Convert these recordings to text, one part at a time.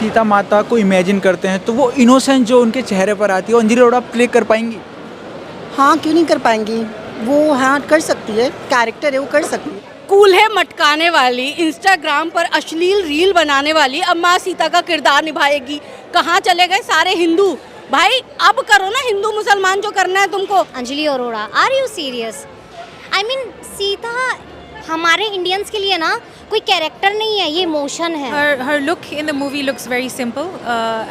सीता माता को इमेजिन करते हैं तो वो इनोसेंस जो उनके चेहरे पर आती है, वो अंजलि अरोड़ा प्ले कर पाएंगी? हाँ, क्यों नहीं कर पाएंगी? वो हाँ कर सकती है, कैरेक्टर है, वो कर सकती है। कूल्हे मटकाने वाली, इंस्टाग्राम पर अश्लील रील बनाने वाली अब माँ सीता का किरदार निभाएगी। कहाँ चले गए सारे हिंदू? भाई अब करो ना, हिंदू मुसलमान जो करना है तुमको। Anjali Arora, are you serious? I mean Sita हमारे इंडियंस के लिए ना कोई कैरेक्टर नहीं है, ये इमोशन है। Her look in the movie looks very simple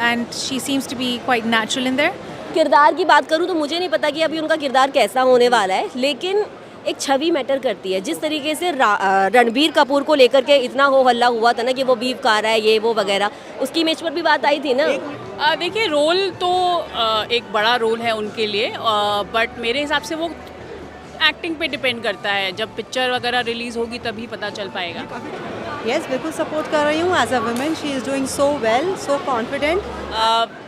and she seems to be quite natural in there. किरदार की बात करूँ तो मुझे नहीं पता कि अभी उनका किरदार कैसा होने वाला है, लेकिन एक छवि मैटर करती है। जिस तरीके से रणबीर कपूर को लेकर के इतना हो हल्ला हुआ था ना कि वो बीफ खा रहा है, ये वो वगैरह, उसकी इमेज पर भी बात आई थी ना। देखिए, रोल तो एक बड़ा रोल है उनके लिए, बट मेरे हिसाब से वो एक्टिंग पे डिपेंड करता है। जब पिक्चर वगैरह रिलीज होगी तभी पता चल पाएगा। यस, बिल्कुल सपोर्ट कर रही हूँ। As a women she is doing so well, so confident.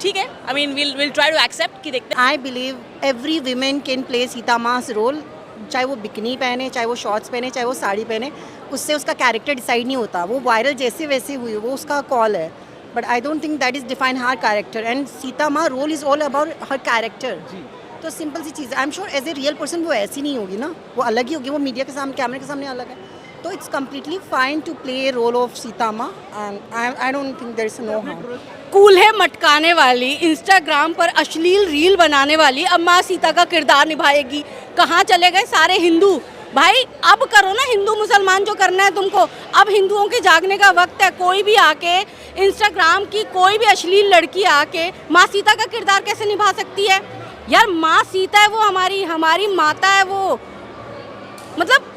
ठीक है, I mean will try to accept कि देखते हैं। I believe every women can play Sita mass role, चाहे वो बिकनी पहने, चाहे वो शॉर्ट्स पहने, चाहे वो साड़ी पहने, उससे उसका कैरेक्टर डिसाइड नहीं होता। वो वायरल जैसे वैसे हुई, वो उसका कॉल है, but I don't think that is define her character. And Sita Maa role is all about her character. तो सिंपल सी चीज़, I am sure as a real person वो ऐसी नहीं होगी ना, वो अलग ही होगी, वो मीडिया के सामने, कैमरे के सामने अलग है। तो it's completely fine to play role of Sita Maa and I don't think there is no harm. कूल्हे मटकाने वाली, इंस्टाग्राम पर अश्लील रील बनाने वाली अब माँ सीता का किरदार निभाएगी। कहाँ चले गए सारे हिंदू? भाई अब करो ना, हिंदू मुसलमान जो करना है तुमको। अब हिंदुओं के जागने का वक्त है। कोई भी आके इंस्टाग्राम की कोई भी अश्लील लड़की आके माँ सीता का किरदार कैसे निभा सकती है? यार माँ सीता है वो, हमारी माता है वो। मतलब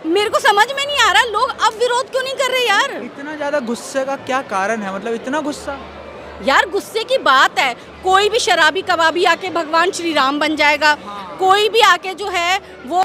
मेरे को समझ में नहीं आ रहा, लोग अब विरोध क्यों नहीं कर रहे यार? इतना ज़्यादा गुस्से का क्या कारण है? मतलब इतना गुस्सा? यार गुस्से की बात है, कोई भी शराबी कबाबी आके भगवान श्री राम बन जाएगा। कोई भी आके जो है वो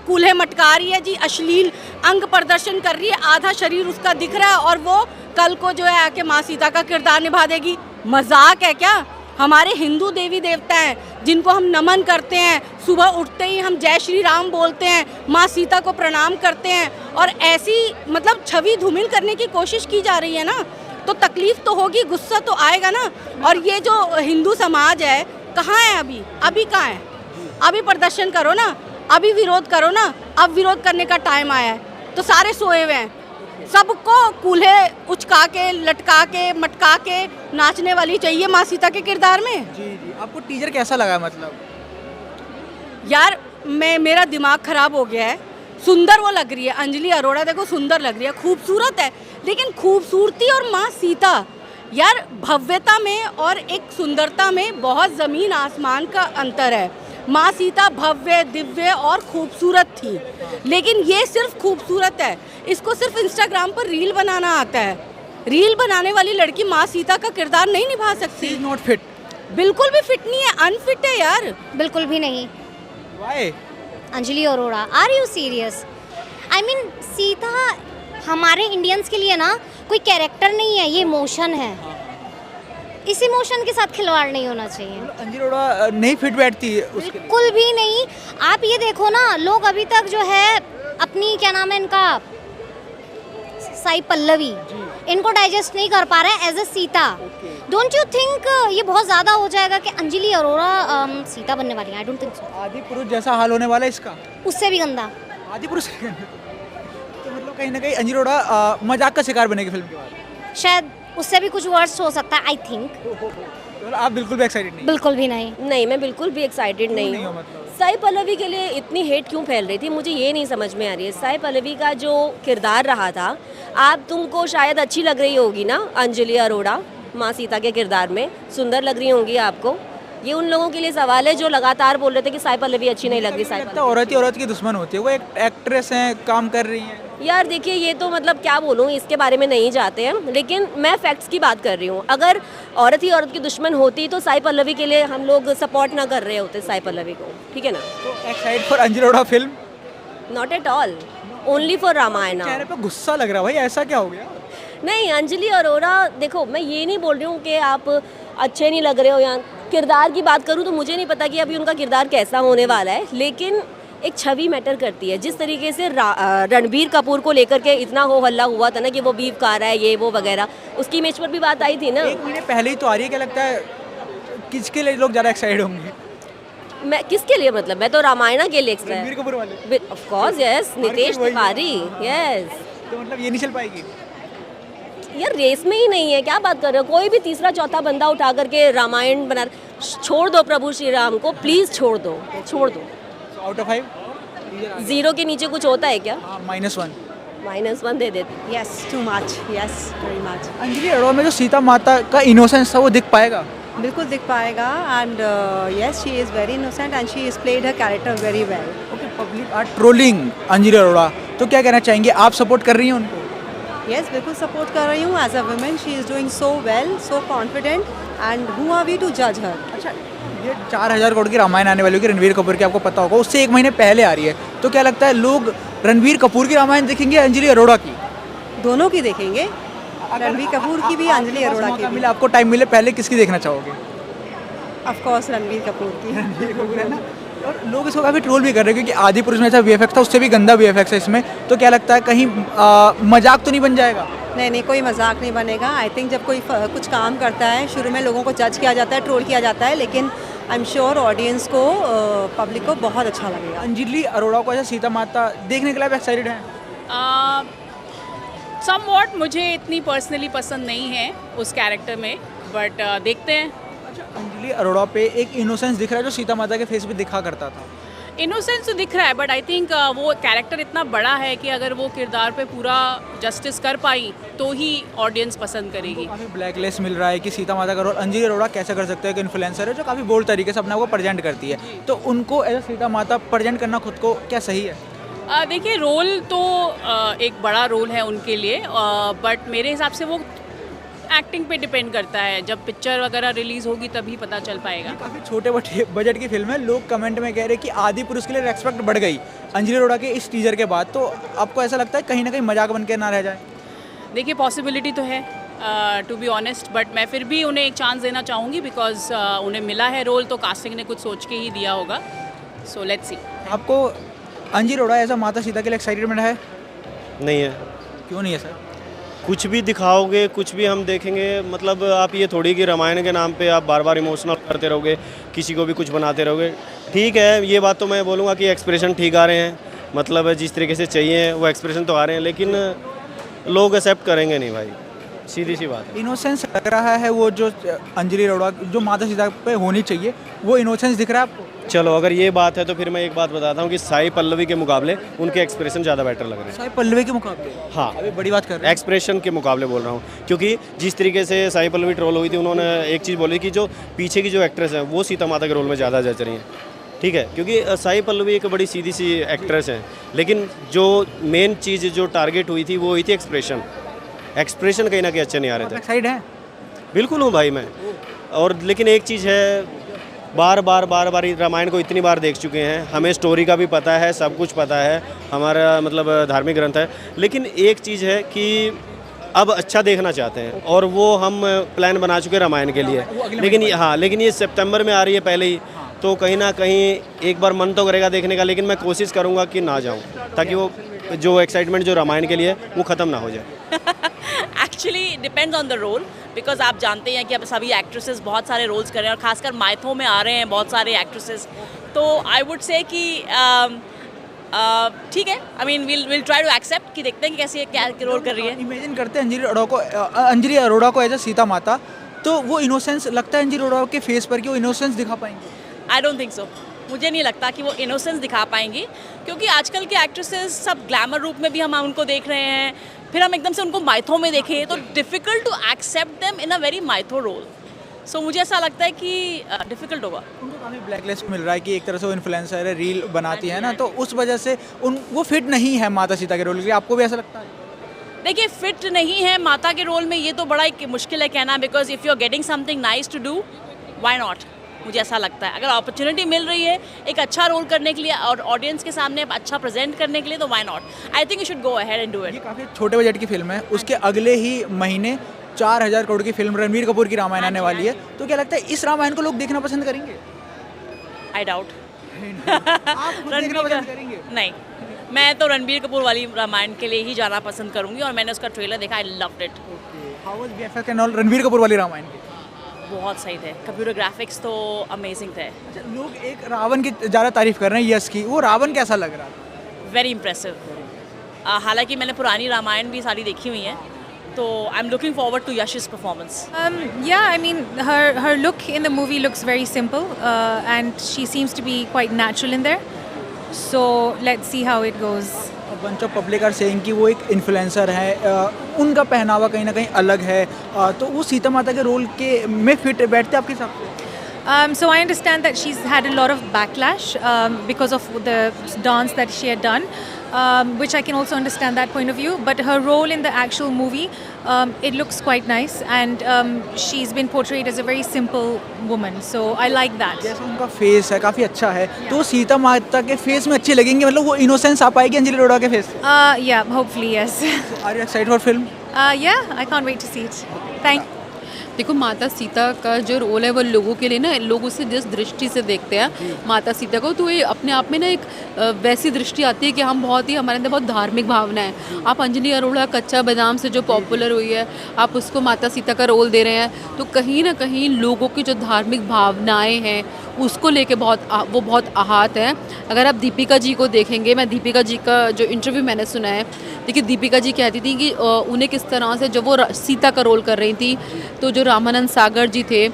कूल्हे मटका रही है जी, अश्लील अंग प्रदर्शन कर रही है, आधा शरीर उसका दिख रहा है, और वो कल को जो है आके माँ सीता का किरदार निभा देगी। मजाक है क्या? हमारे हिंदू देवी देवता हैं जिनको हम नमन करते हैं, सुबह उठते ही हम जय श्री राम बोलते हैं, माँ सीता को प्रणाम करते हैं, और ऐसी मतलब छवि धूमिल करने की कोशिश की जा रही है ना, तो तकलीफ तो होगी, गुस्सा तो आएगा ना। और ये जो हिंदू समाज है कहाँ है अभी कहाँ है? अभी प्रदर्शन करो ना, अभी विरोध करो ना। अब विरोध करने का टाइम आया है, तो सारे सोए हुए हैं। सबको कूल्हे उचका के, लटका के, मटका के नाचने वाली चाहिए माँ सीता के किरदार में। जी। आपको टीजर कैसा लगा? मतलब यार मेरा दिमाग खराब हो गया है। सुंदर वो लग रही है अंजलि अरोड़ा, देखो सुंदर लग रही है, खूबसूरत है, लेकिन खूबसूरती और माँ सीता, यार भव्यता में और एक सुंदरता में बहुत ज़मीन आसमान का अंतर है। माँ सीता भव्य, दिव्य और खूबसूरत थी, लेकिन ये सिर्फ खूबसूरत है, इसको सिर्फ इंस्टाग्राम पर रील बनाना आता है। रील बनाने वाली लड़की माँ सीता का किरदार नहीं निभा सकती। Not fit. बिल्कुल भी फिट नहीं है, अनफिट है यार। बिल्कुल भी नहीं। Why? Anjali Arora, are you serious? I mean Sita हमारे इंडियंस के लिए ना कोई कैरेक्टर नहीं है, ये इमोशन है। इस इमोशन के साथ खिलवाड़ नहीं होना चाहिए। अंजलि अरोड़ा नहीं फिट बैठती है उसके लिए? बिल्कुल भी नहीं। आप ये देखो ना, लोग अभी तक जो है अपनी, क्या नाम है इनका, साई पल्लवी, इनको डाइजेस्ट नहीं कर पा रहे हैं as a Sita. Don't you think ये बहुत ज़्यादा हो जाएगा कि अंजलि अरोड़ा सीता बनने वाली है? आई डोंट थिंक सो। आदि पुरुष जैसा हाल होने वाला है इसका? उससे भी गंदा। आदि पुरुष तो मतलब कहीं ना कहीं अंजलि अरोड़ा मजाक का शिकार बनेगी फिल्म के बाद? शायद उससे भी कुछ वर्ड्स हो सकता है, आई थिंक। तो आप बिल्कुल भी एक्साइटेड नहीं? बिल्कुल भी नहीं। नहीं, मैं बिल्कुल भी एक्साइटेड नहीं हो हूँ। मतलब साई पल्लवी के लिए इतनी हेट क्यों फैल रही थी, मुझे ये नहीं समझ में आ रही है। साई पल्लवी का जो किरदार रहा था, आप तुमको शायद अच्छी लग रही होगी ना अंजलि अरोड़ा माँ सीता के किरदार में, सुंदर लग रही होंगी आपको। ये उन लोगों के लिए सवाल है जो लगातार बोल रहे थे कि साई पल्लवी अच्छी नहीं लग रही। साई लगता है औरत ही औरत की दुश्मन होती है, वो एक एक्ट्रेस हैं, काम कर रही हैं। यार देखिए, ये तो मतलब क्या बोलूँ, इसके बारे में नहीं जाते हैं, लेकिन मैं फैक्ट्स की बात कर रही हूँ। अगर औरत ही औरत की दुश्मन होती तो साई पल्लवी के लिए हम लोग सपोर्ट ना कर रहे होते साई पल्लवी को, ठीक है ना? तो excite for Anjali Arora film? Not at all, only for Ramayan. चेहरे पे गुस्सा लग रहा है भाई, ऐसा क्या हो गया? नहीं, अंजलि अरोड़ा, देखो मैं ये नहीं बोल रही हूँ कि आप अच्छे नहीं लग रहे हो, या किरदार की बात करूँ तो मुझे नहीं पता कि अभी उनका किरदार कैसा होने वाला है, लेकिन एक छवि मैटर करती है। जिस तरीके से रणबीर कपूर को लेकर के इतना हो हल्ला हुआ था ना कि वो बीफ खा रहा है ये वो वगैरह, उसकी इमेज पर भी बात आई थी ना। 1 महीने पहले ही तो आ रही है, क्या लगता है किसके लिए लोग ज़्यादा एक्साइटेड होंगे? मैं किसके लिए, मतलब मैं तो रामायण के लिए रणबीर कपूर वाले? ऑफ कोर्स यस, नितेश वही है। तिवारी यस। तो मतलब ये नहीं चल पाएगी? यार रेस में ही नहीं है, क्या बात कर रहे हो? कोई भी तीसरा चौथा बंदा उठा करके रामायण बना, छोड़ दो प्रभु श्री राम को, प्लीज़ छोड़ दो, छोड़ दो। Out of 5? 0 के नीचे कुछ होता है क्या? -1। -1 दे देते। Yes, too much. Yes, very much. Anjali Arora में जो सीता माता का इनोसेंस था वो दिख पाएगा? बिल्कुल दिख पाएगा and yes, she is very innocent and she has played her character very well. Okay, public are trolling Anjali Arora, तो क्या कहना चाहेंगे? आप सपोर्ट कर रही हैं उनको? Yes, बिल्कुल सपोर्ट कर रही हूँ. As a woman, she is doing so well, so confident, and who are we to judge her? अच्छा, ये 4000 करोड़ की रामायण आने वाली होगी रणवीर कपूर की, आपको पता होगा, उससे 1 महीने पहले आ रही है, तो क्या लगता है लोग रणवीर कपूर की रामायण देखेंगे या अंजलि अरोड़ा की? दोनों की देखेंगे, रणबीर कपूर की भी, अंजलि अरोड़ा की भी. मिले, आपको टाइम मिले, पहले किसकी देखना चाहोगे? Of course, रणबीर कपूर की. है ना? और लोग इसको काफ़ी ट्रोल भी कर रहे हैं क्योंकि आदि पुरुष में ऐसा वीएफएक्स था, उससे भी गंदा वीएफएक्स है इसमें, तो क्या लगता है कहीं मजाक तो नहीं बन जाएगा? नहीं, कोई मजाक नहीं बनेगा. आई थिंक जब कोई कुछ काम करता है, शुरू में लोगों को जज किया जाता है, ट्रोल किया जाता है, लेकिन आई एम श्योर ऑडियंस को, पब्लिक को बहुत अच्छा लगेगा. अंजलि अरोड़ा को ऐसा सीता माता देखने के लिए आप एक्साइटेड हैं? समवॉट मुझे इतनी पर्सनली पसंद नहीं है उस कैरेक्टर में, बट देखते हैं. अच्छा, अंजलि अरोड़ा पे एक इनोसेंस दिख रहा है जो सीता माता के फेस पे दिखा करता था. इनोसेंस तो दिख रहा है, बट आई थिंक वो कैरेक्टर इतना बड़ा है कि अगर वो किरदार पे पूरा जस्टिस कर पाई तो ही ऑडियंस पसंद करेगी. काफ़ी ब्लैकलिस्ट मिल रहा है कि सीता माता का रोल अंजलि अरोड़ा कैसे कर सकते हैं, एक इन्फ्लुएंसर है जो काफ़ी बोल्ड तरीके से अपने आप को प्रेजेंट करती है, तो उनको एज सीता माता प्रेजेंट करना खुद को क्या सही है? देखिए, रोल तो एक बड़ा रोल है उनके लिए, बट मेरे हिसाब से वो एक्टिंग पे डिपेंड करता है. जब पिक्चर वगैरह रिलीज़ होगी तभी पता चल पाएगा. काफ़ी छोटे बजट की फिल्म है, लोग कमेंट में कह रहे हैं कि आदि पुरुष के लिए रेस्पेक्ट बढ़ गई अंजलि अरोड़ा के इस टीजर के बाद, तो आपको ऐसा लगता है कहीं ना कहीं मजाक बन के ना रह जाए? देखिए, पॉसिबिलिटी तो है टू बी ऑनेस्ट, बट मैं फिर भी उन्हें एक चांस देना चाहूँगी बिकॉज उन्हें मिला है रोल, तो कास्टिंग ने कुछ सोच के ही दिया होगा. So let's see. आपको अंजलि अरोड़ा ऐसा माता सीता के लिए एक्साइटमेंट है? नहीं है. क्यों नहीं है सर? कुछ भी दिखाओगे, कुछ भी हम देखेंगे, मतलब आप ये थोड़ी कि रामायण के नाम पे आप बार बार इमोशनल करते रहोगे, किसी को भी कुछ बनाते रहोगे. ठीक है, ये बात तो मैं बोलूँगा कि एक्सप्रेशन ठीक आ रहे हैं, मतलब जिस तरीके से चाहिए वो एक्सप्रेशन तो आ रहे हैं, लेकिन लोग एक्सेप्ट करेंगे नहीं भाई, सीधी सी बात है. इनोसेंस लग रहा है वो जो अंजलि अरोड़ा जो माता सीता पे होनी चाहिए, वो इनोसेंस दिख रहा है आपको? चलो, अगर ये बात है तो फिर मैं एक बात बताता हूँ कि साई पल्लवी के मुकाबले उनके एक्सप्रेशन ज़्यादा बेटर लग रहे हैं. साई पल्लवी के मुकाबले? हाँ, अभी बड़ी बात कर रहे हैं. एक्सप्रेशन के मुकाबले बोल रहा हूँ, क्योंकि जिस तरीके से साई पल्लवी ट्रोल हुई थी, उन्होंने एक चीज़ बोली कि जो पीछे की जो एक्ट्रेस है वो सीता माता के रोल में ज़्यादा जच रही हैं. ठीक है, क्योंकि साई पल्लवी एक बड़ी सीधी सी एक्ट्रेस है, लेकिन जो मेन चीज़ जो टारगेट हुई थी वो हुई थी एक्सप्रेशन. एक्सप्रेशन कहीं ना कहीं अच्छे नहीं आ रहे थे. साइड है? बिल्कुल हूँ भाई मैं. और लेकिन एक चीज़ है, बार बार रामायण को इतनी बार देख चुके हैं, हमें स्टोरी का भी पता है, सब कुछ पता है, हमारा मतलब धार्मिक ग्रंथ है, लेकिन एक चीज़ है कि अब अच्छा देखना चाहते हैं और वो हम प्लान बना चुके हैं रामायण के लिए. लेकिन ये सितंबर में आ रही है पहले ही, तो कहीं ना कहीं एक बार मन तो करेगा देखने का, लेकिन मैं कोशिश करूँगा कि ना जाऊँ, ताकि वो जो एक्साइटमेंट जो रामायण के लिए वो ख़त्म ना हो जाए. Actually depends on the role, because आप जानते हैं कि अब सभी एक्ट्रेसेस बहुत सारे रोल्स कर रहे हैं और खासकर माइथो में आ रहे हैं बहुत सारे एक्ट्रेसेस, तो आई वुड से कि ठीक है, I mean will try to accept कि देखते हैं कि कैसे क्या रोल कर रही है. इमेजिन करते हैं अंजलि अरोड़ा को एज अ सीता माता, तो वो इनोसेंस लगता है अंजलि अरोड़ा के फेस पर कि वो इनोसेंस दिखा पाएंगे? आई डोंट थिंक सो. मुझे नहीं लगता कि वो इनोसेंस दिखा पाएंगी, क्योंकि आजकल के एक्ट्रेसेस सब ग्लैमर रूप में भी हम उनको देख रहे हैं, फिर हम एकदम से उनको माइथो में देखें तो difficult to accept them in a very mytho role. So मुझे ऐसा लगता है कि डिफ़िकल्ट होगा. उनको काफ़ी ब्लैकलिस्ट मिल रहा है कि एक तरह से वो इन्फ्लुएंसर है, रील बनाती है ना, तो उस वजह से वो फिट नहीं है माता सीता के रोल के लिए. आपको भी ऐसा लगता है? देखिए, फिट नहीं है माता के रोल में, ये तो बड़ा एक मुश्किल है कहना, because if you are getting something nice to do, why not. मुझे ऐसा लगता है अगर अपॉर्चुनिटी मिल रही है एक अच्छा रोल करने के लिए और ऑडियंस के सामने अच्छा प्रेजेंट करने के लिए, तो why not. I think you should go ahead and do it. ये काफ़ी छोटे बजट की फिल्म है, उसके अगले ही महीने 4000 करोड़ की फिल्म रणवीर कपूर की रामायण आने वाली है, तो क्या लगता है इस रामायण को लोग देखना पसंद करेंगे? I doubt. आप खुद देखना पसंद करेंगे? नहीं, मैं तो रणबीर कपूर वाली रामायण के लिए ही जाना पसंद करूंगी और मैंने उसका ट्रेलर देखा, I loved it. How was VFX and all Ranbir Kapoor वाली रामायण की? बहुत सही थे, कंप्यूटर ग्राफिक्स तो अमेजिंग थे, अच्छा, लोग एक रावण की ज़्यादा तारीफ कर रहे हैं यश की, वो रावण कैसा लग रहा था? Very impressive. हालांकि मैंने पुरानी रामायण भी सारी देखी हुई हैं, तो I am looking forward to Yash's performance. Yeah, I mean, her look in the movie looks very simple, and she seems to be quite natural in there. So let's see how it goes. Bunch of public are saying कि वो एक influencer है, उनका पहनावा कहीं ना कहीं अलग है, तो वो सीता माता के रोल के में फिट बैठते आपके हिसाब से? So I understand that she's had a lot of backlash because of the dance that she had done, which I can also understand that point of view. But her role in the actual movie, it looks quite nice, and she's been portrayed as a very simple woman. So I like that. जैसे उनका face है काफ़ी अच्छा है, तो सीता माता के face में अच्छी लगेंगी, मतलब वो इनोसेंस आ पाएगी अंजलि अरोड़ा के फेस से? Yeah, hopefully yes. Are you excited for film? Yeah, I can't wait to see it. Thank. देखो माता सीता का जो रोल है वो लोगों के लिए ना, लोग उसे जिस दृष्टि से देखते हैं माता सीता को, तो ये अपने आप में ना एक वैसी दृष्टि आती है कि हम बहुत ही, हमारे अंदर बहुत धार्मिक भावना है। आप अंजलि अरोड़ा कच्चा बादाम से जो पॉपुलर हुई है, आप उसको माता सीता का रोल दे रहे हैं, तो कहीं ना कहीं लोगों की जो धार्मिक भावनाएं हैं उसको लेके वो बहुत आहत है। अगर आप दीपिका जी को देखेंगे, मैं दीपिका जी का जो इंटरव्यू मैंने सुना है, देखिए दीपिका जी कहती थी कि उन्हें किस तरह से जब वो सीता का रोल कर रही थी, तो जो रामानंद सागर जी थे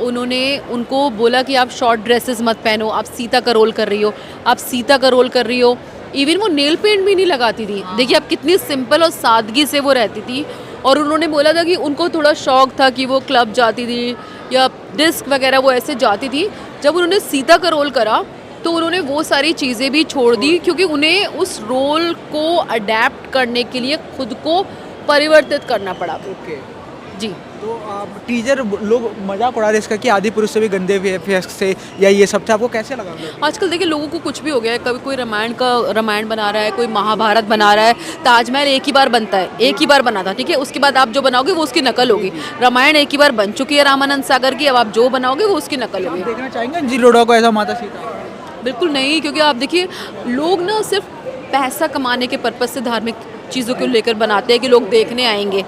उन्होंने उनको बोला कि आप शॉर्ट ड्रेसेस मत पहनो, आप सीता का रोल कर रही हो, आप सीता का रोल कर रही हो। इवन वो नेल पेंट भी नहीं लगाती थी। देखिए आप कितनी सिंपल और सादगी से वो रहती थी। और उन्होंने बोला था कि उनको थोड़ा शौक था कि वो क्लब जाती थी या डिस्क वगैरह वो ऐसे जाती थी। जब उन्होंने सीता का रोल करा तो उन्होंने वो सारी चीज़ें भी छोड़ दी, क्योंकि उन्हें उस रोल को अडेप्ट करने के लिए खुद को परिवर्तित करना पड़ा। ओके जी। तो टीजर लोग मजाक उड़ा रहे इसका कि आदि पुरुष से भी गंदे वीएफएक्स से या ये सब थे, आपको कैसे लगा? आजकल देखिए लोगों को कुछ भी हो गया है, कभी कोई रामायण बना रहा है, कोई महाभारत बना रहा है। ताजमहल एक ही बार बनता है, एक ही बार बना था, ठीक है, उसके बाद आप जो बनाओगे वो उसकी नकल होगी। रामायण एक ही बार बन चुकी है रामानंद सागर की, अब आप जो बनाओगे वो उसकी नकल होगी। देखना चाहेंगे अंजलि अरोड़ा को ऐसा माता सीता? बिल्कुल नहीं, क्योंकि आप देखिए लोग ना सिर्फ पैसा कमाने के पर्पज़ से धार्मिक चीज़ों को लेकर बनाते हैं कि लोग देखने आएंगे,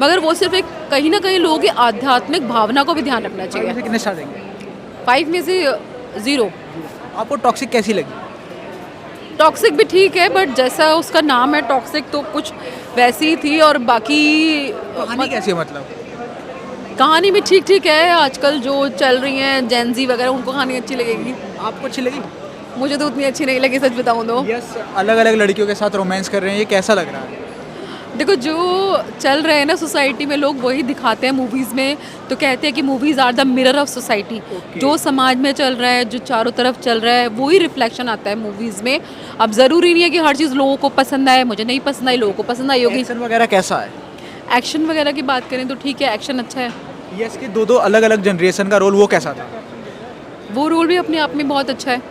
मगर वो सिर्फ एक कहीं ना कहीं लोगों की आध्यात्मिक भावना को भी ध्यान रखना चाहिए। कितने स्टार देंगे? 5 में से 0। आपको टॉक्सिक कैसी लगी? टॉक्सिक भी ठीक है, बट जैसा उसका नाम है टॉक्सिक, तो कुछ वैसी ही थी। और बाकी कहानी कैसी है? मतलब कहानी भी ठीक ठीक है। आजकल जो चल रही हैं जेनजी वगैरह, उनको कहानी अच्छी लगेगी। आपको अच्छी लगी? मुझे तो उतनी अच्छी नहीं लगी, सच बताऊँ तो। यस, अलग अलग लड़कियों के साथ रोमांस कर रहे हैं, ये कैसा लग रहा है? देखो जो चल रहे हैं ना सोसाइटी में, लोग वही दिखाते हैं मूवीज़ में, तो कहते हैं कि movies are the mirror of society. जो समाज में चल रहा है, जो चारों तरफ चल रहा है, वही रिफ्लेक्शन आता है मूवीज़ में। अब ज़रूरी नहीं है कि हर चीज़ लोगों को पसंद आए, मुझे नहीं पसंद आई, लोगों को पसंद आई होगी। एक्शन वगैरह कैसा है? एक्शन वगैरह की बात करें तो ठीक है, एक्शन अच्छा है। यस के दो अलग अलग जनरेशन का रोल, वो कैसा था? वो रोल भी अपने आप में बहुत अच्छा है।